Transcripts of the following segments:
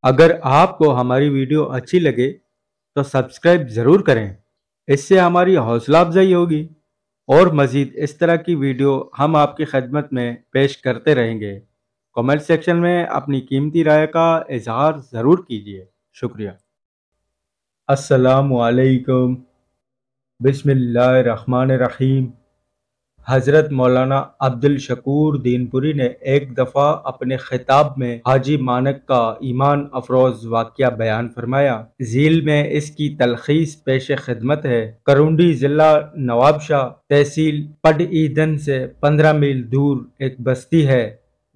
اگر آپ کو ہماری ویڈیو اچھی لگے تو سبسکرائب ضرور کریں، اس سے ہماری حوصلہ افزائی ہوگی اور مزید اس طرح کی ویڈیو ہم آپ کی خدمت میں پیش کرتے رہیں گے۔ کمنٹ سیکشن میں اپنی قیمتی رائے کا اظہار ضرور کیجیے۔ شکریہ۔ السلام علیکم۔ بسم اللہ الرحمن الرحیم۔ حضرت مولانا عبدالشکور دین پوری نے ایک دفعہ اپنے خطاب میں حاجی مانک کا ایمان افروز واقعہ بیان فرمایا۔ ذیل میں اس کی تلخیص پیش خدمت ہے۔ کرونڈی ضلع نواب شاہ تحصیل پڈ ایدھن سے 15 میل دور ایک بستی ہے۔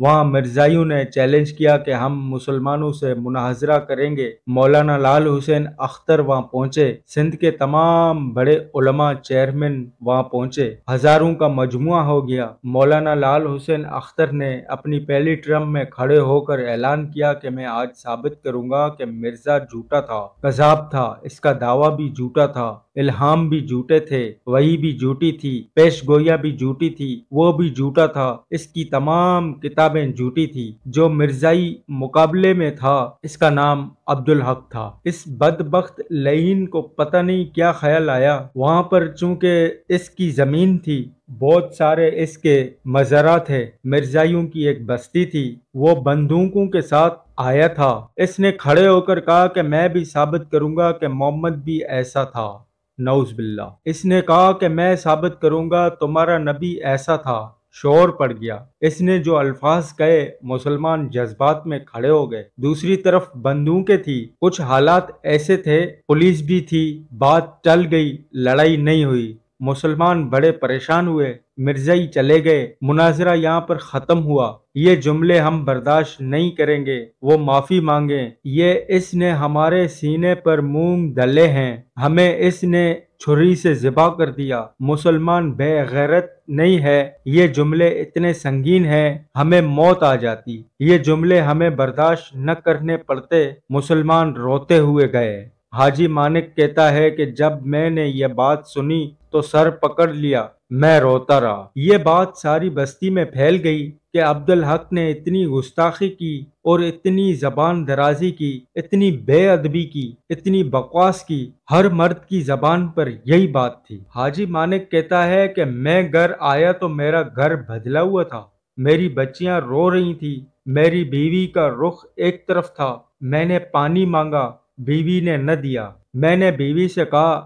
وہاں مرزائیوں نے چیلنج کیا کہ ہم مسلمانوں سے مناظرہ کریں گے۔ مولانا لال حسین اختر وہاں پہنچے۔ سندھ کے تمام بڑے علماء چیئرمین وہاں پہنچے۔ ہزاروں کا مجموعہ ہو گیا۔ مولانا لال حسین اختر نے اپنی پہلی ٹرم میں کھڑے ہو کر اعلان کیا کہ میں آج ثابت کروں گا کہ مرزا جھوٹا تھا، کذاب تھا، اس کا دعویٰ بھی جھوٹا تھا، الہام بھی جھوٹے تھے، وحی بھی جھوٹی تھی، پیش گوئیاں بھی جھوٹی تھی، وہ بھی جھوٹا تھا، اس کی تمام کتابیں جھوٹی تھی۔ جو مرزائی مقابلے میں تھا اس کا نام عبدالحق تھا۔ اس بدبخت لعین کو پتہ نہیں کیا خیال آیا، وہاں پر چونکہ اس کی زمین تھی، بہت سارے اس کے مزارات تھے، مرزائیوں کی ایک بستی تھی، وہ بندوقوں کے ساتھ آیا تھا۔ اس نے کھڑے ہو کر کہا کہ میں بھی ثابت کروں گا کہ محمد بھی ایسا تھا۔ نعوذ باللہ۔ اس نے کہا کہ میں ثابت کروں گا تمہارا نبی ایسا تھا۔ شور پڑ گیا۔ اس نے جو الفاظ کہے مسلمان جذبات میں کھڑے ہو گئے۔ دوسری طرف بندوقیں تھی، کچھ حالات ایسے تھے، پولیس بھی تھی، بات ٹل گئی، لڑائی نہیں ہوئی۔ مسلمان بڑے پریشان ہوئے، مرزائی چلے گئے، مناظرہ یہاں پر ختم ہوا۔ یہ جملے ہم برداشت نہیں کریں گے، وہ معافی مانگیں، یہ اس نے ہمارے سینے پر مونگ ڈلے ہیں، ہمیں اس نے چھری سے ذبح کر دیا، مسلمان بے غیرت نہیں ہے، یہ جملے اتنے سنگین ہیں ہمیں موت آ جاتی، یہ جملے ہمیں برداشت نہ کرنے پڑتے۔ مسلمان روتے ہوئے گئے۔ حاجی مانک کہتا ہے کہ جب میں نے یہ بات سنی تو سر پکڑ لیا، میں روتا رہا۔ یہ بات ساری بستی میں پھیل گئی کہ عبدالحق نے اتنی گستاخی کی اور اتنی زبان درازی کی، اتنی بے ادبی کی، اتنی بکواس کی، ہر مرد کی زبان پر یہی بات تھی۔ حاجی مانک کہتا ہے کہ میں گھر آیا تو میرا گھر بدلا ہوا تھا، میری بچیاں رو رہی تھی، میری بیوی کا رخ ایک طرف تھا، میں نے پانی مانگا، بیوی نے نہ دیا، میں نے بیوی سے کہا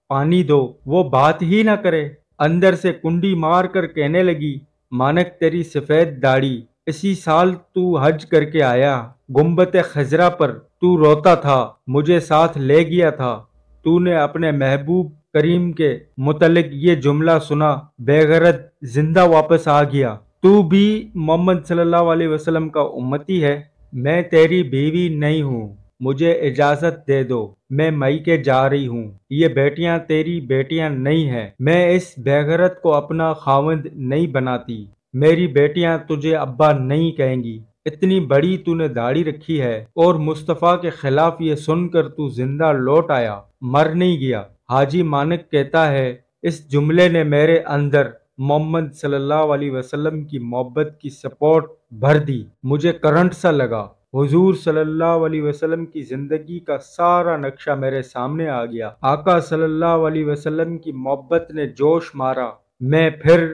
پانی دو، وہ بات ہی نہ کرے، اندر سے کنڈی مار کر کہنے لگی مانک تیری سفید داڑھی، اسی سال تو حج کر کے آیا، گنبد خضرا پر تو روتا تھا، مجھے ساتھ لے گیا تھا، تو نے اپنے محبوب کریم کے متعلق یہ جملہ سنا، بے غیرت زندہ واپس آ گیا، تو بھی محمد صلی اللہ علیہ وسلم کا امتی ہے، میں تیری بیوی نہیں ہوں، مجھے اجازت دے دو، میں میکے جا رہی ہوں، یہ بیٹیاں تیری بیٹیاں نہیں ہیں، میں اس بے غیرت کو اپنا خاوند نہیں بناتی، میری بیٹیاں تجھے ابا نہیں کہیں گی، اتنی بڑی تو نے داڑھی رکھی ہے، اور مصطفیٰ کے خلاف یہ سن کر تو زندہ لوٹ آیا، مر نہیں گیا۔ حاجی مانک کہتا ہے اس جملے نے میرے اندر محمد صلی اللہ علیہ وسلم کی محبت کی سپورٹ بھر دی، مجھے کرنٹ سا لگا، حضور صلی اللہ علیہ وسلم کی زندگی کا سارا نقشہ میرے سامنے آ گیا، آقا صلی اللہ علیہ وسلم کی محبت نے جوش مارا، میں پھر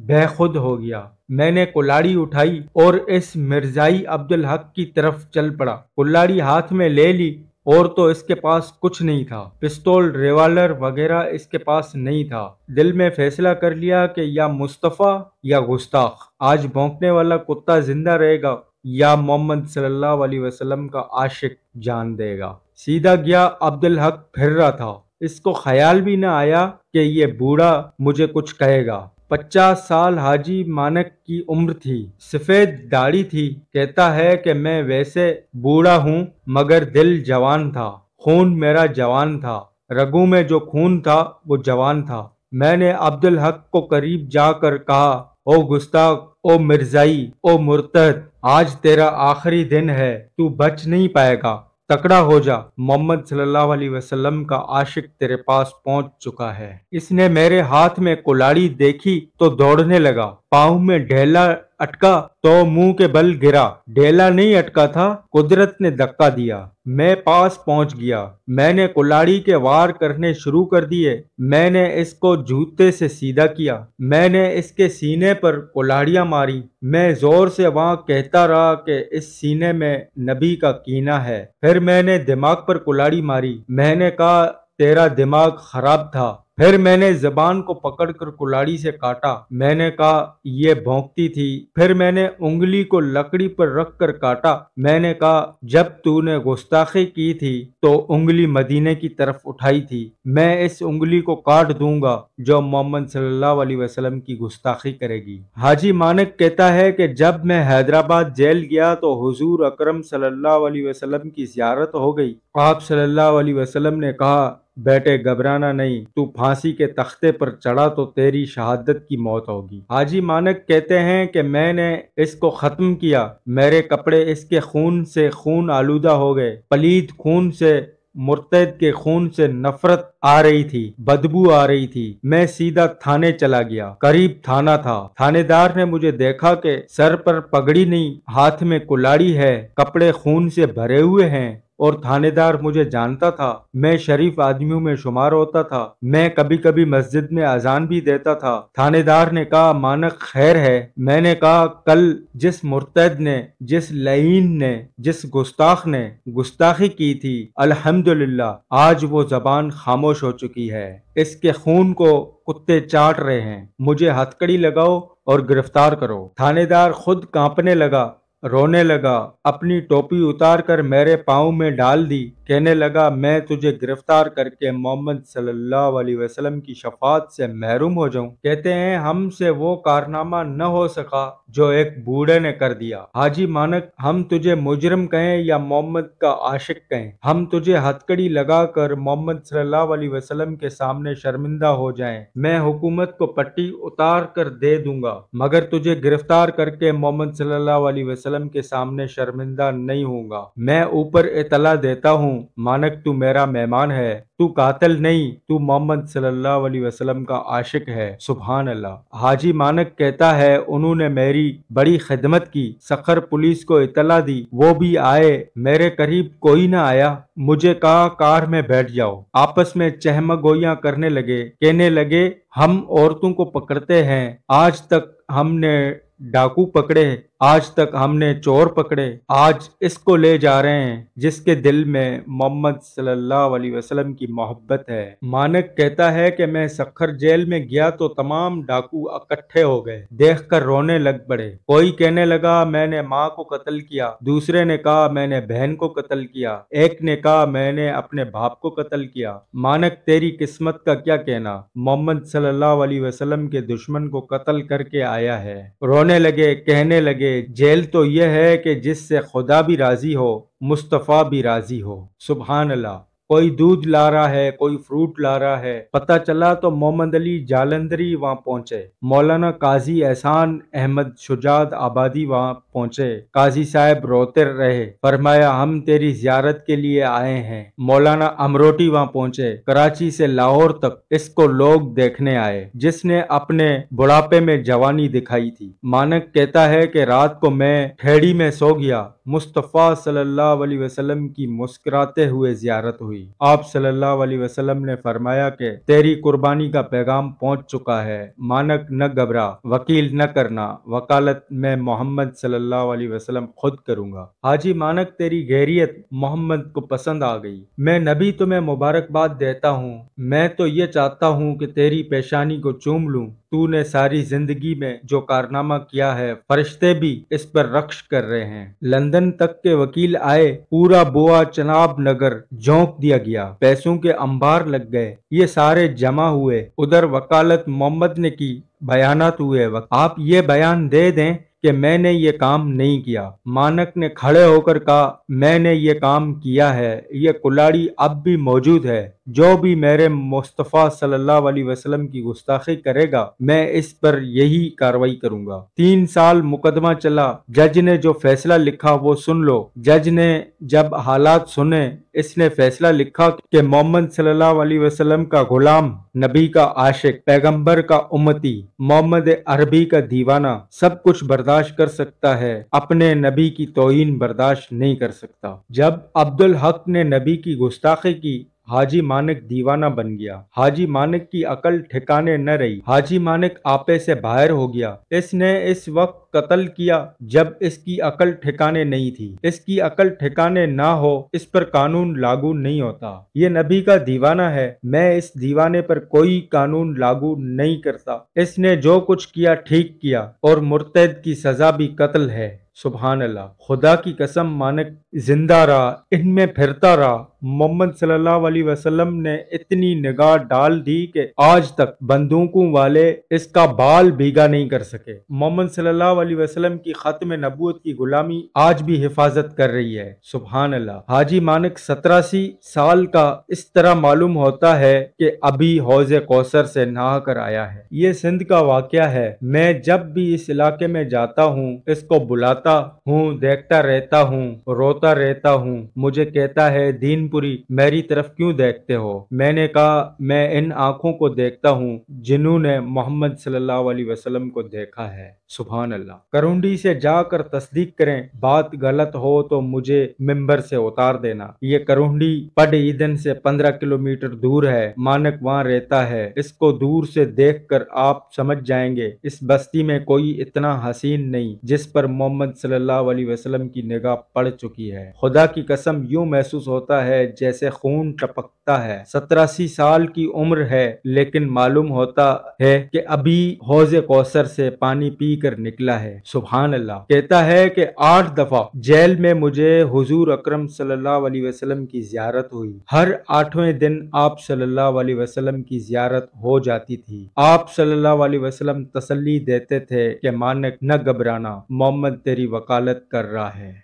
بے خود ہو گیا، میں نے کلاڑی اٹھائی اور اس مرزائی عبدالحق کی طرف چل پڑا، کلاڑی ہاتھ میں لے لی، اور تو اس کے پاس کچھ نہیں تھا، پستول ریوالر وغیرہ اس کے پاس نہیں تھا، دل میں فیصلہ کر لیا کہ یا مصطفیٰ یا گستاخ، آج بھونکنے والا کتا زندہ رہے گا یا محمد صلی اللہ علیہ وسلم کا عاشق جان دے گا۔ سیدھا گیا، عبدالحق پھر رہا تھا، اس کو خیال بھی نہ آیا کہ یہ بوڑھا مجھے کچھ کہے گا۔ 50 سال حاجی مانک کی عمر تھی، سفید داڑھی تھی، کہتا ہے کہ میں ویسے بوڑھا ہوں مگر دل جوان تھا، خون میرا جوان تھا، رگوں میں جو خون تھا وہ جوان تھا۔ میں نے عبدالحق کو قریب جا کر کہا او گستاخ، او مرزائی، او مرتد، آج تیرا آخری دن ہے، تو بچ نہیں پائے گا، تکڑا ہو جا، محمد صلی اللہ علیہ وسلم کا عاشق تیرے پاس پہنچ چکا ہے۔ اس نے میرے ہاتھ میں کلاڑی دیکھی تو دوڑنے لگا، پاؤں میں ڈھیلا अटका तो मुंह के बल गिरा। ढेला नहीं अटका था, कुदरत ने धक्का दिया। मैं पास पहुंच गया। मैंने कुल्हाड़ी के वार करने शुरू कर दिए। मैंने इसको जूते से सीधा किया। मैंने इसके सीने पर कुल्हाड़ियां मारी। मैं जोर से वहां कहता रहा कि इस सीने में नबी का कीना है। फिर मैंने दिमाग पर कुल्हाड़ी मारी। मैंने कहा तेरा दिमाग खराब था। फिर मैंने जबान को पकड़कर कुल्हाड़ी से काटा। मैंने कहा ये भौंकती थी। फिर मैंने उंगली को लकड़ी पर रखकर काटा। मैंने कहा जब तूने गुस्ताखी की थी तो उंगली मदीने की तरफ उठाई थी। मैं इस उंगली को काट दूंगा जो मोहम्मद सल्लल्लाहु अलैहि वसल्लम की गुस्ताखी करेगी। हाजी मानक कहता है कि जब मैं हैदराबाद जेल गया तो हुजूर अकरम सल्लल्लाहु अलैहि वसल्लम की ज़ियारत हो गई। आप सल्लल्लाहु अलैहि वसल्लम ने कहा बेटे घबराना नहीं, तू फांसी के तख्ते पर चढ़ा तो तेरी शहादत की मौत होगी। हाजी मानक कहते हैं कि मैंने इसको खत्म किया। मेरे कपड़े इसके खून से खून आलूदा हो गए। पलीद खून से, मुर्तद के खून से नफरत आ रही थी, बदबू आ रही थी। मैं सीधा थाने चला गया। करीब थाना था। थानेदार ने मुझे देखा कि सर पर पगड़ी नहीं, हाथ में कुल्हाड़ी है, कपड़े खून से भरे हुए हैं और थानेदार मुझे जानता था। मैं शरीफ आदमियों में शुमार होता था। मैं कभी कभी मस्जिद में अजान भी देता था। थानेदार ने कहा मानक खैर है। मैंने कहा कल जिस मुर्तद ने, जिस लईन ने, जिस गुस्ताख ने गुस्ताखी की थी, अल्हम्दुलिल्लाह आज वो जबान खामोश हो चुकी है। इसके खून को कुत्ते चाट रहे हैं। मुझे हथकड़ी लगाओ और गिरफ्तार करो। थानेदार खुद कांपने लगा, रोने लगा, अपनी टोपी उतार कर मेरे पाँव में डाल दी। कहने लगा मैं तुझे गिरफ्तार करके मोहम्मद सल्लल्लाहु अलैहि वसल्लम की शफात से महरूम हो जाऊं। कहते हैं हमसे वो कारनामा न हो सका जो एक बूढ़े ने कर दिया। हाजी मानक हम तुझे मुजरिम कहें या मोहम्मद का आशिक कहें, हम तुझे हथकड़ी लगाकर मोहम्मद सल्लल्लाहु अलैहि वसल्लम के सामने शर्मिंदा हो जाएं। मैं हुकूमत को पट्टी उतार कर दे दूंगा, मगर तुझे गिरफ्तार करके मोहम्मद सल्लल्लाहु अलैहि वसल्लम के सामने शर्मिंदा नहीं होऊंगा। मैं ऊपर इतला देता हूँ मानक तू मेरा मेहमान है, तू कातिल नहीं, तू मोहम्मद सल्लल्लाहु अलैहि वसल्लम का आशिक है। सुभान अल्लाह। हाजी मानक कहता है उन्होंने मेरी बड़ी खिदमत की। सखर पुलिस को इतला दी, वो भी आए, मेरे करीब कोई ना आया। मुझे कहा कार में बैठ जाओ। आपस में चहमगोइयां करने लगे। कहने लगे हम औरतों को पकड़ते हैं, आज तक हमने डाकू पकड़े, आज तक हमने चोर पकड़े, आज इसको ले जा रहे हैं जिसके दिल में मोहम्मद सल्लल्लाहु अलैहि वसल्लम की मोहब्बत है। मानक कहता है कि मैं सखर जेल में गया तो तमाम डाकू इकट्ठे हो गए। देखकर रोने लग पड़े। कोई कहने लगा मैंने माँ को कत्ल किया, दूसरे ने कहा मैंने बहन को कत्ल किया, एक ने कहा मैंने अपने बाप को कत्ल किया। मानक तेरी किस्मत का क्या कहना, मोहम्मद सल्लल्लाहु अलैहि वसल्लम के दुश्मन को कत्ल करके आया है। रोने लगे, कहने लगे जेल तो यह है कि जिससे खुदा भी राजी हो, मुस्तफा भी राजी हो। सुभान अल्लाह। कोई दूध ला रहा है, कोई फ्रूट ला रहा है। पता चला तो मोहम्मद अली जालंधरी वहां पहुंचे। मौलाना काजी एहसान अहमद शुजात आबादी वहां पहुंचे। काजी साहब रोते रहे, फरमाया हम तेरी जियारत के लिए आए हैं। मौलाना अमरोटी वहां पहुंचे। कराची से लाहौर तक इसको लोग देखने आए, जिसने अपने बुढ़ापे में जवानी दिखाई थी। मानक कहता है कि रात को मैं ठेड़ी में सो गया। मुस्तफ़ा सल्लल्लाहु अलैहि वसल्लम की मुस्कुराते हुए जियारत हुई। आप सल्लल्लाहु अलैहि वसल्लम ने फरमाया कि तेरी कुर्बानी का पैगाम पहुंच चुका है। मानक न घबरा, वकील न करना, वकालत मैं मोहम्मद सल्लल्लाहु अलैहि वसल्लम खुद करूंगा। हाजी मानक तेरी गैरियत मोहम्मद को पसंद आ गई। मैं नबी तुम्हें मुबारकबाद देता हूँ। मैं तो ये चाहता हूँ कि तेरी पेशानी को चूम लूं। तूने सारी जिंदगी में जो कारनामा किया है, फरिश्ते भी इस पर रक्श कर रहे हैं। लंदन तक के वकील आए, पूरा बुआ चनाब नगर झोंक दिया गया, पैसों के अंबार लग गए, ये सारे जमा हुए। उधर वकालत मोहम्मद ने की, बयानात हुए। आप ये बयान दे दें कि मैंने ये काम नहीं किया। मानक ने खड़े होकर कहा मैंने ये काम किया है। ये कुल्हाड़ी अब भी मौजूद है जो भी मेरे मुस्तफ़ा सल्लल्लाहु अलैहि वसल्लम की गुस्ताखी करेगा मैं इस पर यही कार्रवाई करूंगा। 3 साल मुकदमा चला, जज ने जो फैसला लिखा वो सुन लो। जज ने जब हालात सुने, इसने फैसला लिखा कि मोहम्मद सल्लल्लाहु अलैहि वसल्लम का गुलाम, नबी का आशिक, पैगंबर का उम्मती, मोहम्मद अरबी का दीवाना सब कुछ बर्दाश्त कर सकता है, अपने नबी की तौहीन बर्दाश्त नहीं कर सकता। जब अब्दुल हक ने नबी की गुस्ताखी की, हाजी मानिक दीवाना बन गया। हाजी मानिक की अकल ठिकाने न रही। हाजी मानिक आपे से बाहर हो गया। इसने इस वक्त कत्ल किया जब इसकी अकल ठिकाने नहीं थी। इसकी अकल ठिकाने ना हो, इस पर कानून लागू नहीं होता। ये नबी का दीवाना है, मैं इस दीवाने पर कोई कानून लागू नहीं करता। इसने जो कुछ किया ठीक किया और मुर्तद की सजा भी कत्ल है। सुभान अल्लाह। खुदा की कसम, मानिक जिंदा रहा, इनमें फिरता रहा। मोहम्मद सल्लल्लाहु अलैहि वसल्लम ने इतनी निगाह डाल दी कि आज तक बंदूकों वाले इसका बाल भीगा नहीं कर सके। मोहम्मद सल्लल्लाहु अलैहि वसल्लम की खत्म नबूवत की गुलामी आज भी हिफाजत कर रही है। सुभान अल्लाह। हाजी मानिक 87 साल का इस तरह मालूम होता है कि अभी हौज़े कौसर से नहा कर आया है। ये सिंध का वाकया है। मैं जब भी इस इलाके में जाता हूँ, इसको बुलाता हूँ, देखता रहता हूँ, रोता रहता हूँ। मुझे कहता है, दीनपुरी मेरी तरफ क्यों देखते हो? मैंने कहा, मैं इन आंखों को देखता हूँ जिन्होंने मोहम्मद सल्लल्लाहु अलैहि वसल्लम को देखा है। सुभान अल्लाह। करुंडी से जाकर तस्दीक करें, बात गलत हो तो मुझे मिंबर से उतार देना। ये करुंडी पड ईदन से 15 किलोमीटर दूर है। मानक वहाँ रहता है। इसको दूर से देखकर आप समझ जाएंगे इस बस्ती में कोई इतना हसीन नहीं जिस पर मोहम्मद सल्लल्लाहु अलैहि वसल्लम की निगाह पड़ चुकी है। खुदा की कसम, यूं महसूस होता है जैसे खून टपकता है। 87 साल की उम्र है, लेकिन मालूम होता है कि अभी हौज़े कौसर से पानी पी कर निकला है। सुभान अल्लाह। कहता है कि 8 दफा जेल में मुझे हुजूर अकरम सल्लल्लाहु अलैहि वसल्लम की जियारत हुई। हर 8वें दिन आप सल्लल्लाहु अलैहि वसल्लम की जियारत हो जाती थी। आप सल्लल्लाहु अलैहि वसल्लम तसल्ली देते थे कि मानक न घबराना, मोहम्मद तेरी वकालत कर रहा है।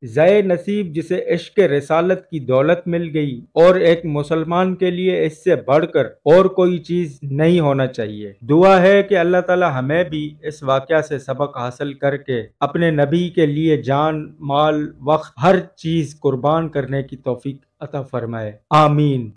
ज़य नसीब जिसे इश्क रिसालत की दौलत मिल गई और एक मुसलमान के लिए इससे बढ़कर और कोई चीज नहीं होना चाहिए। दुआ है कि अल्लाह ताला हमें भी इस वाक़या से सबक हासिल करके अपने नबी के लिए जान, माल, वक्त हर चीज कुर्बान करने की तौफीक अता फरमाए। आमीन।